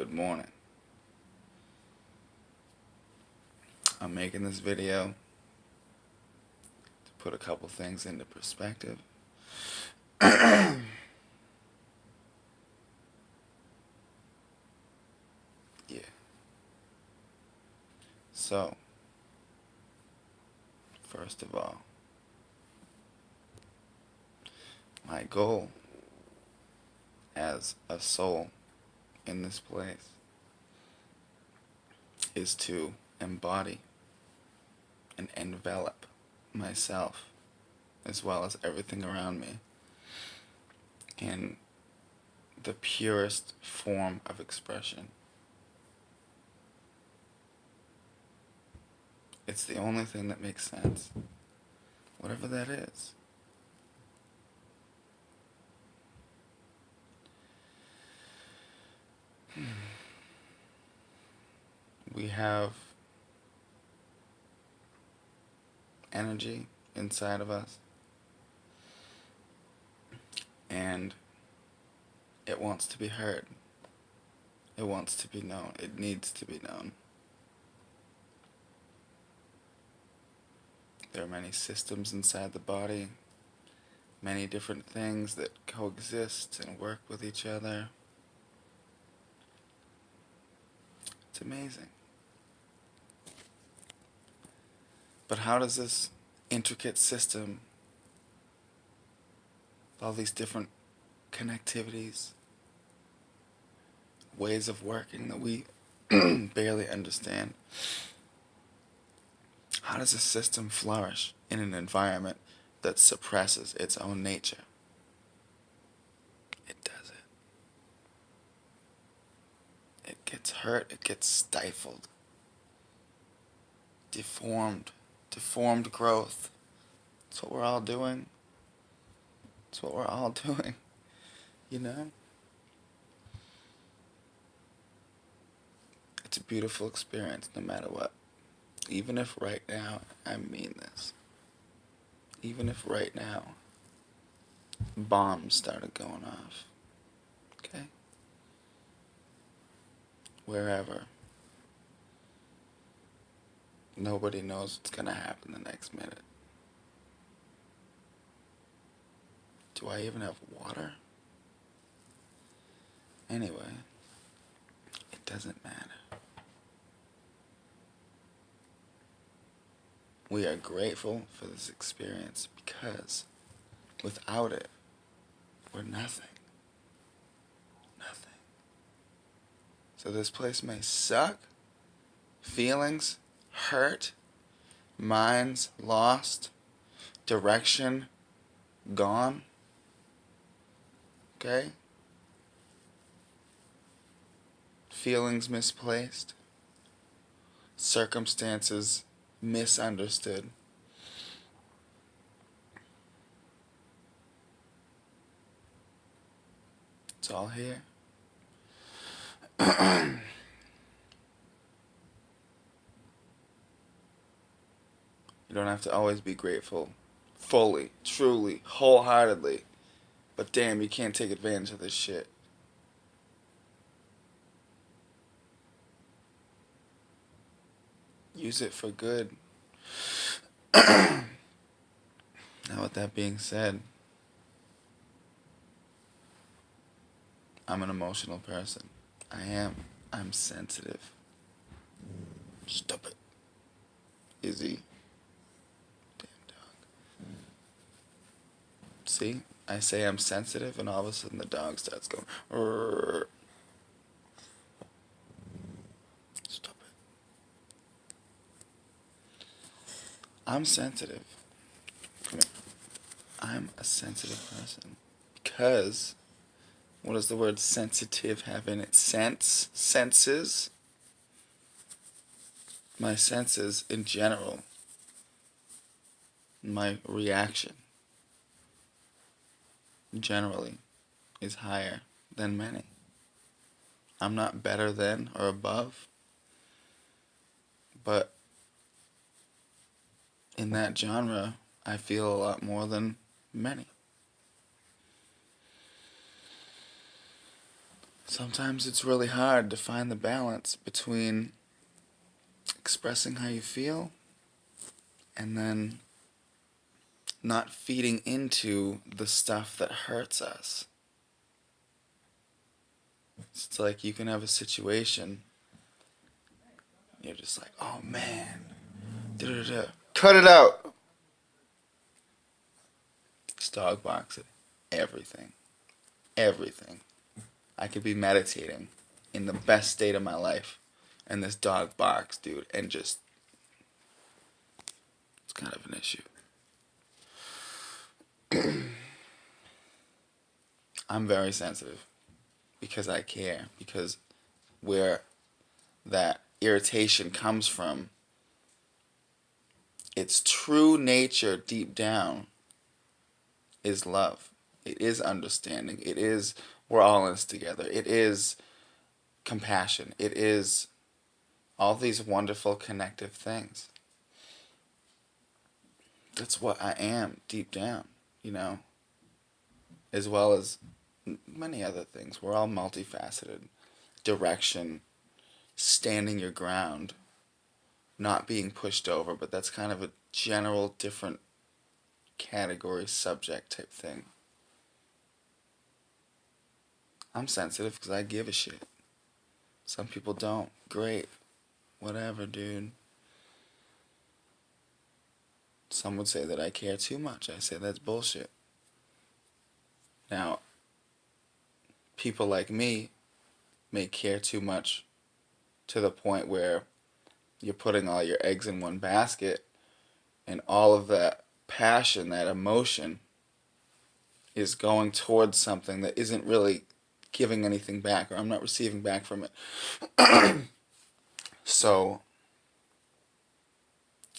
Good morning. I'm making this video to put a couple things into perspective. Yeah. So, first of all, my goal as a soul in this place is to embody and envelop myself as well as everything around me in the purest form of expression. It's the only thing that makes sense, whatever that is. We have energy inside of us, and it wants to be heard. It wants to be known. It needs to be known. There are many systems inside the body, many different things that coexist and work with each other. It's amazing. But how does this intricate system, all these different connectivities, ways of working that we barely understand, how does a system flourish in an environment that suppresses its own nature? It does it. It gets hurt, it gets stifled, deformed growth. That's what we're all doing. That's what we're all doing, you know? It's a beautiful experience no matter what. Even if right now, I mean this, even if right now bombs started going off, okay? Wherever. Nobody knows what's gonna happen the next minute. Do I even have water? Anyway, it doesn't matter. We are grateful for this experience because without it, we're nothing. Nothing. So this place may suck, feelings hurt, minds lost, direction gone, okay? Feelings misplaced, circumstances misunderstood. It's all here. You don't have to always be grateful fully, truly, wholeheartedly. But damn, you can't take advantage of this shit. Use it for good. Now, with that being said, I'm an emotional person. I am. I'm sensitive. Stop it. Izzy. Damn dog. See? I say I'm sensitive, and all of a sudden the dog starts going. Rrr. Stop it. I'm sensitive. Come here. I'm a sensitive person. Because, what does the word sensitive have in it? Senses? My senses in general. My reaction generally is higher than many. I'm not better than or above, but in that genre, I feel a lot more than many. Sometimes it's really hard to find the balance between expressing how you feel and then not feeding into the stuff that hurts us. It's like you can have a situation, you're just like, oh man, da-da-da. Cut it out. This dog barks at everything. Everything. I could be meditating in the best state of my life, and this dog barks, dude, and just, it's kind of an issue. I'm very sensitive because I care, because where that irritation comes from, its true nature deep down is love. It is understanding. It is, we're all in this together. It is compassion. It is all these wonderful connective things. That's what I am deep down, you know, as well as many other things. We're all multifaceted. Direction, standing your ground, not being pushed over, but that's kind of a general different category subject type thing. I'm sensitive because I give a shit. Some people don't. Great. Whatever, dude. Some would say that I care too much. I say that's bullshit. Now, people like me may care too much to the point where you're putting all your eggs in one basket, and all of that passion, that emotion, is going towards something that isn't really giving anything back, or I'm not receiving back from it. So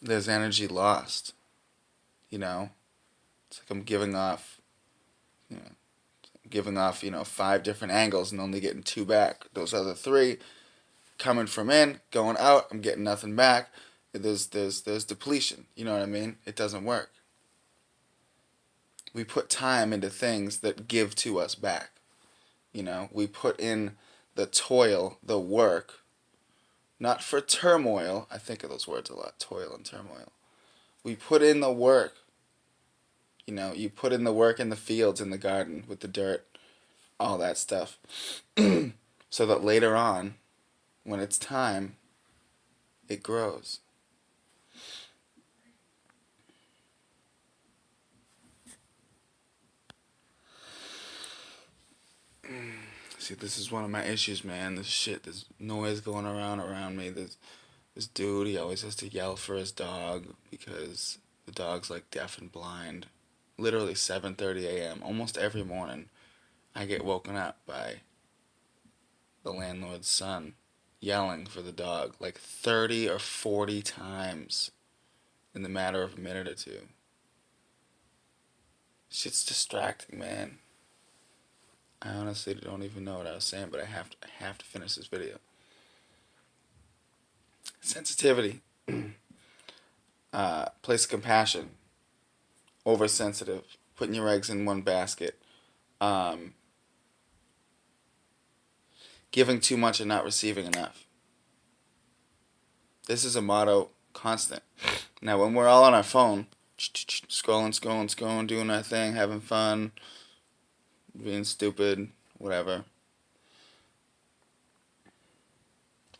there's energy lost, you know. It's like I'm giving off, you know, 5 different angles and only getting 2 back. Those other 3 coming from in, going out, I'm getting nothing back. There's depletion. You know what I mean? It doesn't work. We put time into things that give to us back. You know, we put in the toil, the work, not for turmoil. I think of those words a lot, toil and turmoil. We put in the work. You know, you put in the work in the fields, in the garden, with the dirt, all that stuff. So that later on, when it's time, it grows. See, this is one of my issues, man. This noise going around me. This dude, he always has to yell for his dog because the dog's like deaf and blind. Literally 7:30 a.m. almost every morning, I get woken up by the landlord's son yelling for the dog like 30 or 40 times in the matter of a minute or two. Shit's distracting, man. I honestly don't even know what I was saying, but I have to finish this video. Sensitivity, place of compassion, oversensitive, putting your eggs in one basket, um, giving too much and not receiving enough. This is a motto constant. Now, when we're all on our phone, scrolling, doing our thing, having fun, being stupid, whatever,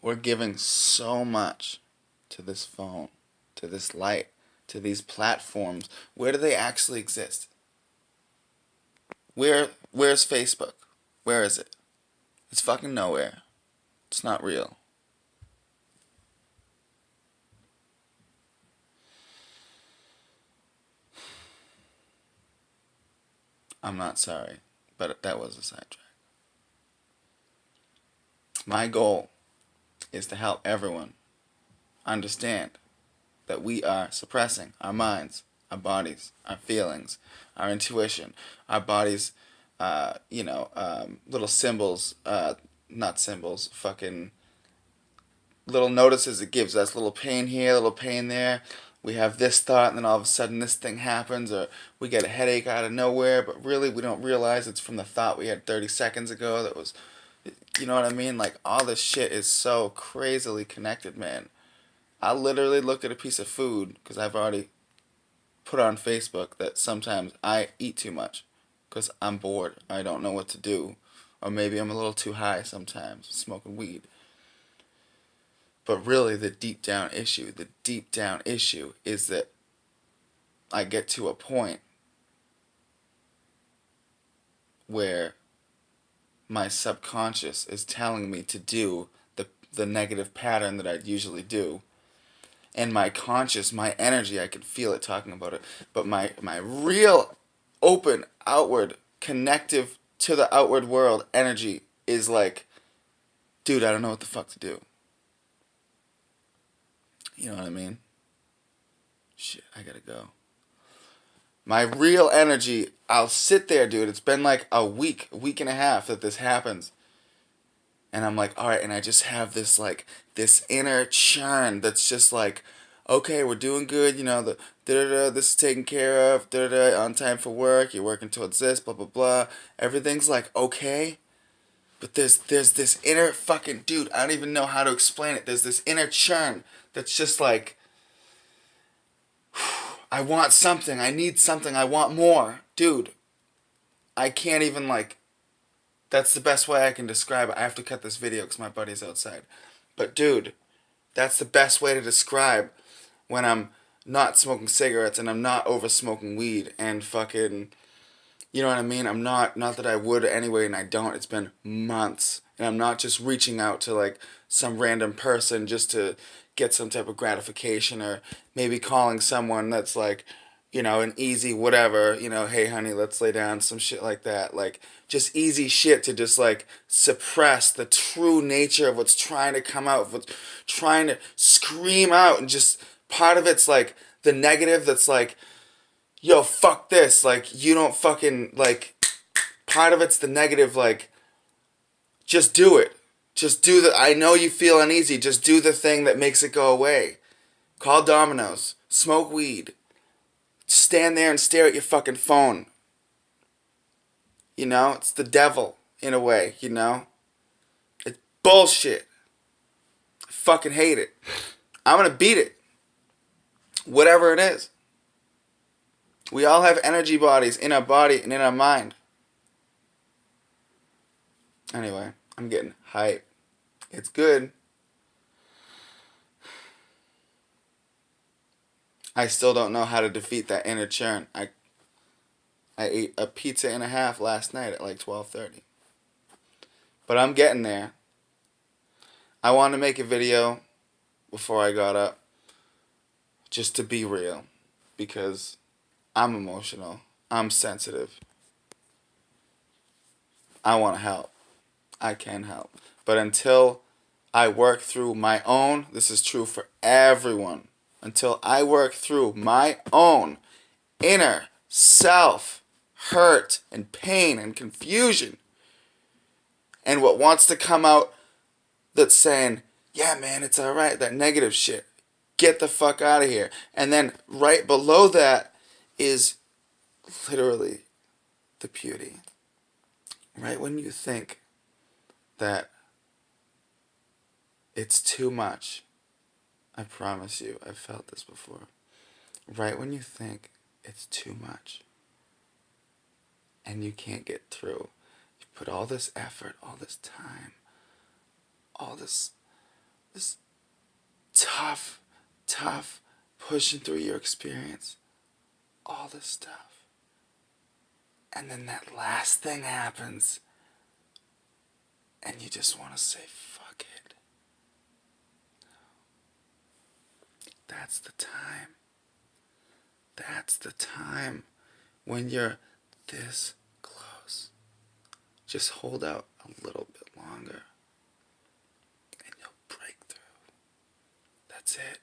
we're giving so much to this phone, to this light, to these platforms. Where do they actually exist? Where's Facebook? Where is it? It's fucking nowhere. It's not real. I'm not sorry, but that was a sidetrack. My goal is to help everyone understand that we are suppressing our minds, our bodies, our feelings, our intuition, our bodies, little symbols, not symbols, fucking little notices it gives us, little pain here, little pain there. We have this thought, and then all of a sudden this thing happens, or we get a headache out of nowhere, but really we don't realize it's from the thought we had 30 seconds ago that was, You know what I mean? Like, all this shit is so crazily connected, man. I literally look at a piece of food, because I've already put on Facebook that sometimes I eat too much because I'm bored. I don't know what to do. Or maybe I'm a little too high sometimes, smoking weed. But really, the deep down issue is that I get to a point where my subconscious is telling me to do the negative pattern that I'd usually do. And my conscious, my energy, I can feel it talking about it. But my real open, outward, connective to the outward world energy is like, dude, I don't know what the fuck to do. You know what I mean? Shit, I gotta go. My real energy, I'll sit there, dude. It's been like a week and a half that this happens. And I'm like, all right, and I just have this like this inner churn that's just like, okay, we're doing good, you know, the this is taken care of, on time for work, you're working towards this, blah blah blah. Everything's like okay. But there's this inner fucking dude, I don't even know how to explain it. There's this inner churn that's just like, I want something, I need something, I want more. Dude, I can't even like, that's the best way I can describe it. I have to cut this video because my buddy's outside. But dude, that's the best way to describe when I'm not smoking cigarettes and I'm not over smoking weed and fucking, you know what I mean? I'm not that I would anyway and I don't. It's been months. And I'm not just reaching out to like some random person just to get some type of gratification, or maybe calling someone that's like, you know, an easy whatever, you know, hey honey, let's lay down, some shit like that. Like, just easy shit to just like suppress the true nature of what's trying to come out, what's trying to scream out, and just part of it's like the negative that's like, yo, fuck this, like, you don't fucking, like, part of it's the negative, like, just do it. Just do I know you feel uneasy, just do the thing that makes it go away. Call Domino's, smoke weed, stand there and stare at your fucking phone. You know, it's the devil, in a way, you know? It's bullshit. I fucking hate it. I'm gonna beat it. Whatever it is. We all have energy bodies in our body and in our mind. Anyway, I'm getting hype. It's good. I still don't know how to defeat that inner churn. I ate a pizza and a half last night at like 12:30. But I'm getting there. I wanted to make a video before I got up, just to be real, because I'm emotional. I'm sensitive. I want to help. I can help. But until I work through my own, this is true for everyone, until I work through my own inner self hurt and pain and confusion, and what wants to come out that's saying, yeah man, it's alright, that negative shit, get the fuck out of here. And then right below that is literally the beauty. Right when you think that it's too much, I promise you, I've felt this before. Right when you think it's too much and you can't get through, you put all this effort, all this time, all this tough pushing through your experience, all this stuff. And then that last thing happens and you just want to say, fuck it. That's the time. That's the time when you're this close. Just hold out a little bit longer and you'll break through. That's it.